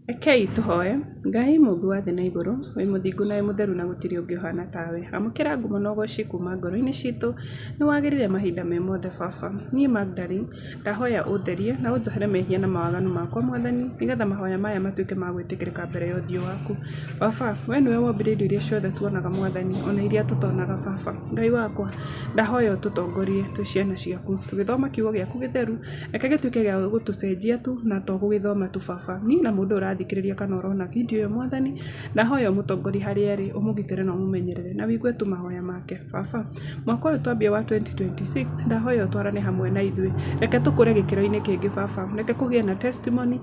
Rekei tũhoe. Ngai Mũmbi wa thĩ na igũrũ, wĩ mũthingu na wĩ mũtheru na gũtirĩ ũngĩ ũhana tawe. Amũkĩra ngumo na ũgooci kuma ngoro-inĩ citũ, nĩ wagĩrĩire mahinda me mothe Baba. Niĩ Magdalene ndahoya ũtherie na ũnjohere mehia na mawaganu makwa Mwathani, nĩgetha mahoya maya matuĩke ma gwĩtĩkĩrĩka mbere ya ũthiũ waku. Baba, we nĩwe wombire indo iria ciothe tuonaga Mwathani, ona iria tũtonaga Baba. Ngai wakwa, ndahoya ũtũtongorie twĩ ciana ciaku, tũgĩthoma kiugo gĩaku gĩtheru, reke gĩtuĩke gĩa gũtũcenjia tu na to gũgĩthoma tu Baba. Niĩ na mũndũ ũrathikĩrĩria kana ũrona video ĩyo Mwathani, ndahoya ũmũtongorie harĩa arĩ, ũmũgitĩre na ũmũmenyerere na wĩigue tu mahoya make. Baba, mwaka ũyũ twambia wa 2026, ndahoya ũtwarane hamwe na ithuĩ. Reke tũkũre gĩkĩro-inĩ kĩngĩ Baba, reke kũgĩe na testimony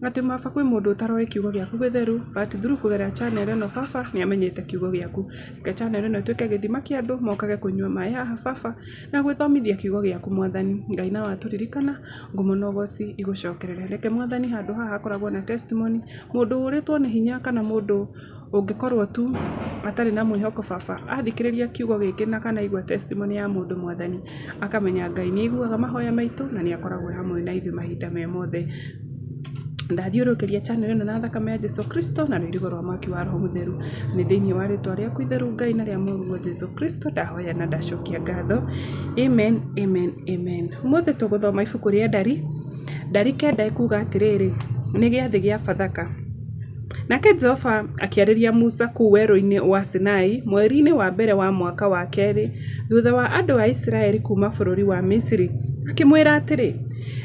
atĩ Baba kwĩ mũndũ ũtaroĩ kiugo gĩaku gĩtheru, but through kũgerera channel ĩno Baba nĩ amenyete kiugo gĩaku. Reke channel ĩno ĩtuĩke gĩthima kĩa andũ mokage kũnyua maĩ haha Baba na gwĩthomithia kiugo gĩaku Mwathani. Ngai na watũririkana, ngumo na ũgooci igũcokerere. Reke Mwathani handũ haha hakoragwo na testimony, mũndũ ũrĩtwo nĩ hinya kana mũndũ ũngĩkorwo tu atarĩ na mwĩhoko Baba, athikĩrĩria kiugo gĩkĩ na kana igua testimony ya mũndũ Mwathani, akamenya Ngai nĩ aiguaga mahoya maitũ na nĩ akoragwo hamwe na ithuĩ mahinda me mothe. Ndathiũrũrũkĩria channel ĩno na thakame ya Jesũ Kristo na rũirigo rwa mwaki wa Roho Mũtheru, nĩ thĩinĩ wa rĩĩtwa rĩaku itheru Ngai na rĩa mũriũ Jesũ Kristo ndahoya na ndacokia ngatho. Amen, amen, amen. Ũmũthĩ tũgũthoma ibuku rĩa Ndari 9 ĩkuuga atĩrĩrĩ, nĩ gĩathĩ gĩa Bathaka. Nake Jehova akĩarĩria Musa kũu werũ-inĩ wa Sinai mweri-inĩ wa mbere wa mwaka wa kerĩ thutha wa andũ a Isiraeli kuuma bũrũri wa Misiri, akĩmwĩra atĩrĩ,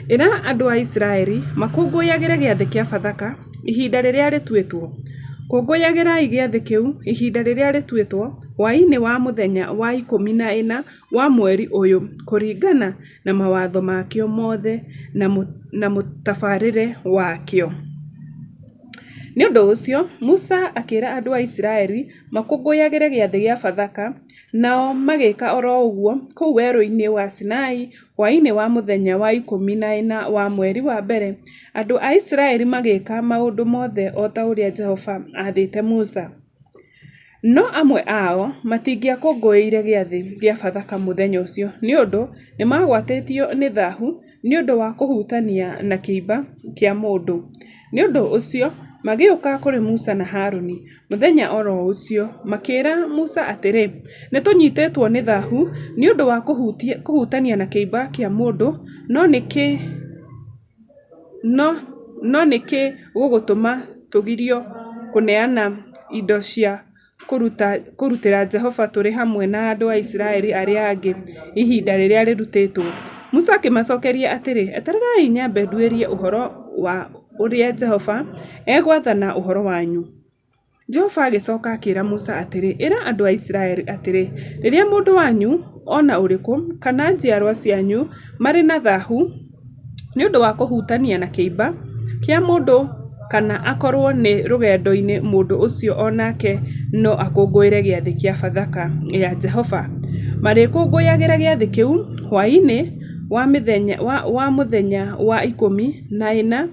ĩra andũ a Isiraeli makũngũyagĩre gĩathĩ kĩa Bathaka ihinda rĩrĩa rĩtuĩtwo. Kũngũyagĩrai gĩathĩ kĩu ihinda rĩrĩa rĩtuĩtwo hwaĩ-inĩ wa mũthenya wa 14 wa mweri ũyũ, kũringana na mawatho makĩo mothe na mũtabarĩre wakĩo. Nĩ ũndũ ũcio, Musa akĩĩra andũ a Isiraeli makũngũyagĩre gĩathĩ gĩa Bathaka, nao magĩka oro ũguo kũu werũ-inĩ wa Sinai hwaĩ-inĩ wa mũthenya wa 14 wa mweri wa mbere. Andũ a Isiraeli magĩka maũndũ mothe o ta ũrĩa Jehova aathĩte Musa. No amwe ao matingĩakũngũĩire gĩathĩ gĩa Bathaka mũthenya ũcio, nĩ ũndũ nĩ magwatĩtio nĩ thaahu nĩ ũndũ wa kũhutania na kĩimba kĩa mũndũ. Nĩ ũndũ ũcio magĩũka kũrĩ Musa na Harũni mũthenya oro ũcio, makĩĩra Musa atĩrĩ, nĩ tũnyitĩtwo nĩ thaahu nĩ ũndũ wa kũhutania na kĩimba kĩa mũndũ, no nĩkĩ gũgũtũma tũgirio kũneana indo cia kũrutĩra Jehova tũrĩ hamwe na andũ a Isiraeli arĩa angĩ ihinda rĩrĩa rĩrutĩtwo. Musa akĩmacokeria atĩrĩ, etererai nyambe nduĩrie ũhoro wa ũrĩa Jehova egwathana ũhoro wanyu. Jehova agĩcoka akĩĩra Musa atĩrĩ, ĩra andũ a Isiraeli atĩrĩ, rĩrĩa mũndũ wanyu ona ũrĩkũ kana njiarwa cianyu marĩ na thaahu nĩ ũndũ wa kũhutania na kĩimba kĩa mũndũ kana akorwo nĩ rũgendo-inĩ, mũndũ ũcio onake no akũngũĩre gĩathĩ kĩa Bathaka ya Jehova. Marĩkũngũyagĩra gĩathĩ kĩu hwaĩ-inĩ wa mũthenya wa 14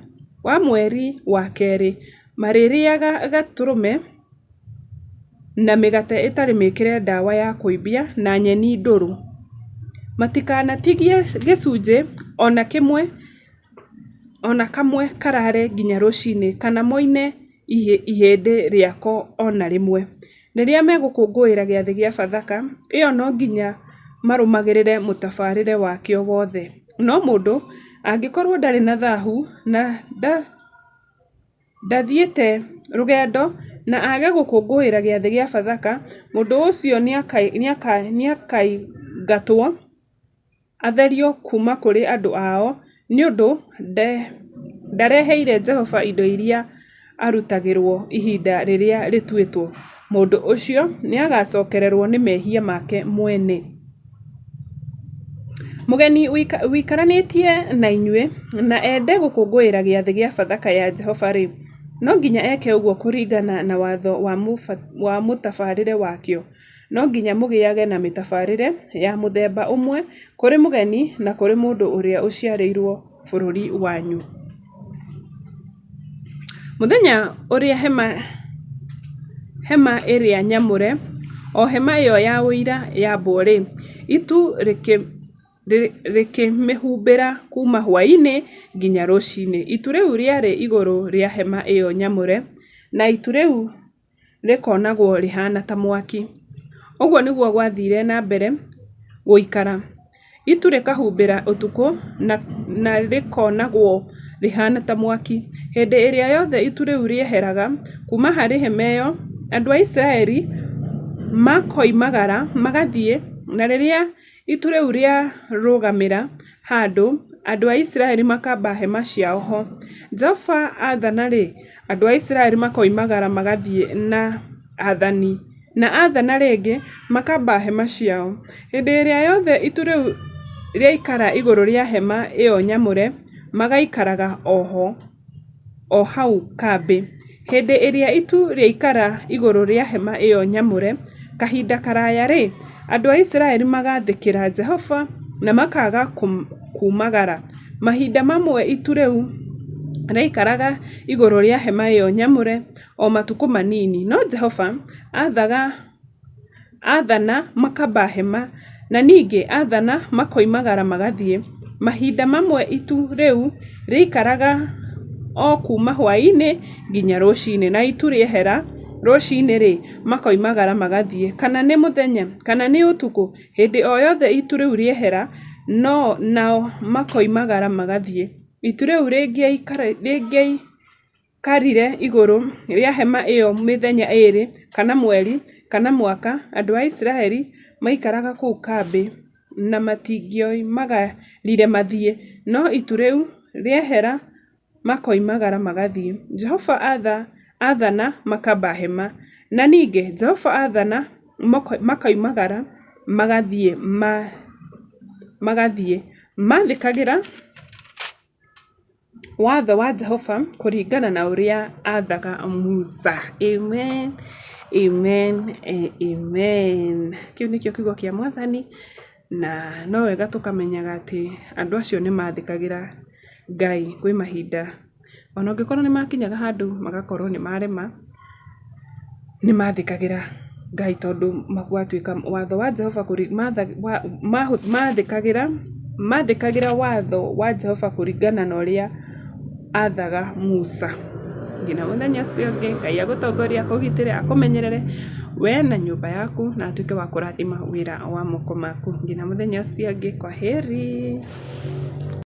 wa mweri wa kerĩ. Marĩrĩaga gatũrũme na mĩgate ĩtarĩ mĩĩkĩre ndawa ya kũimbia na nyeni ndũrũ. Matikanatigie gĩcunjĩ ona kamwe karare nginya rũcinĩ, kana moine ihĩndĩ rĩako ona rĩmwe. Rĩrĩa megũkũngũĩra gĩathĩ gĩa Bathaka, ĩyo no nginya marũmagĩrĩre mũtabarĩre wakĩo wothe. No mũndũ angĩkorwo ndarĩ na thaahu na ndathiĩte rũgendo na age gũkũngũĩra gĩathĩ gĩa Bathaka, mũndũ ũcio nĩakaingatwo atherio kuma kũrĩ andũ ao, nĩ ũndũ ndareheire Jehova indo iria arutagĩrwo ihinda rĩrĩa rĩtuĩtwo. Mũndũ ũcio nĩ agacokererwo nĩ mehia make mwene. Mũgeni wĩikaranĩtie na inyuĩ na ende gũkũngũĩra gĩathĩ gĩa Bathaka ya Jehova rĩ, no nginya eke ũguo kũringana na watho wa mũtabarĩre wakĩo. No nginya mũgĩage na mĩtabarĩre ya mũthemba ũmwe kũrĩ mũgeni na kũrĩ mũndũ ũrĩa ũciarĩirwo bũrũri wanyu. Mũthenya ũrĩa hema ĩrĩa nyamũre, o hema ĩyo ya ũira yambwo rĩ, itu rĩkĩmĩhumbĩra kuma hwaĩ-inĩ nginya rũcinĩ. Itu rĩu rĩarĩ igũrũ rĩa hema ĩyo nyamũre, na itu rĩu rĩkonagwo rĩhana ta mwaki. Ũguo nĩguo gwathire na mbere gũikara. Itu rĩkahumbĩra ũtukũ na rĩkonagwo rĩhana ta mwaki. Hĩndĩ ĩrĩa yothe itu rĩu rĩeheraga kuma harĩ hema ĩyo, andũ a Isiraeli makoimagara magathiĩ, na rĩrĩa itu rĩu rĩarũgamĩra handũ, andũ a Isiraeli makamba hema ciao ho. Jehova athana andũ a Isiraeli makoimagara magathiĩ na athana rĩngĩ makamba hema ciao. Hĩndĩ ĩrĩa yothe itu rĩu rĩaikara igũrũ rĩa hema ĩyo nyamũre, magaikaraga o hau kambĩ. Hĩndĩ ĩrĩa itu rĩaikara igũrũ rĩa hema ĩyo nyamũre kahinda karaya andũ a Isiraeli magathĩkĩra Jehova na makaga kumagara. Mahinda mamwe itu rĩu rĩaikaraga igũrũ rĩa hema ĩyo nyamũre o matukũ manini, no Jehova athana makamba hema, na ningĩ athana makoimagara magathiĩ. Mahinda mamwe itu rĩu rĩaikaraga o kuma hwaĩ-inĩ nginya rũcinĩ, na itu rĩehera rũcinĩ makoimagara magathiĩ. Kana nĩ mũthenya kana nĩ ũtukũ, hĩndĩ o yothe itu rĩu rĩehera nao makoimagara magathiĩ. Itu rĩu rĩngĩaikarire igũrũ rĩa hema ĩyo mĩthenya ĩrĩ kana mweri kana mwaka, andũ a Isiraeli maikaraga kũu kambĩ na matingĩoimagarire mathiĩ, no itu rĩu rĩehera makoimagara magathiĩ. Jehova athana makamba hema, na ningĩ Jehova athana makoimagara magathiĩ mathĩkagĩra watho wa Jehova kũringana na ũrĩa athaga Musa. Amen, amen, amen. Kĩu nĩkĩo kiugo kĩa Mwathani, na no wega tũkamenyaga atĩ andũ acio nĩ mathĩkagĩra Ngai kwĩ mahinda. Ona ũngĩkorwo nĩ makinyaga handũ magakorwo nĩ marema, nĩ mathĩkagĩra Ngai, tondũ gwatuĩka watho wa Jehova mathĩkagĩra watho wa Jehova kũringana na ũrĩa athaga Musa. Nginya mũthenya ũcio ũngĩ, Ngai agũtongorie, akũgitĩre, akũmenyerere we na nyũmba yaku, na atuĩke wa kũrathima wĩra wa moko maku. Nginya mũthenya ũcio ũngĩ, kwaheri.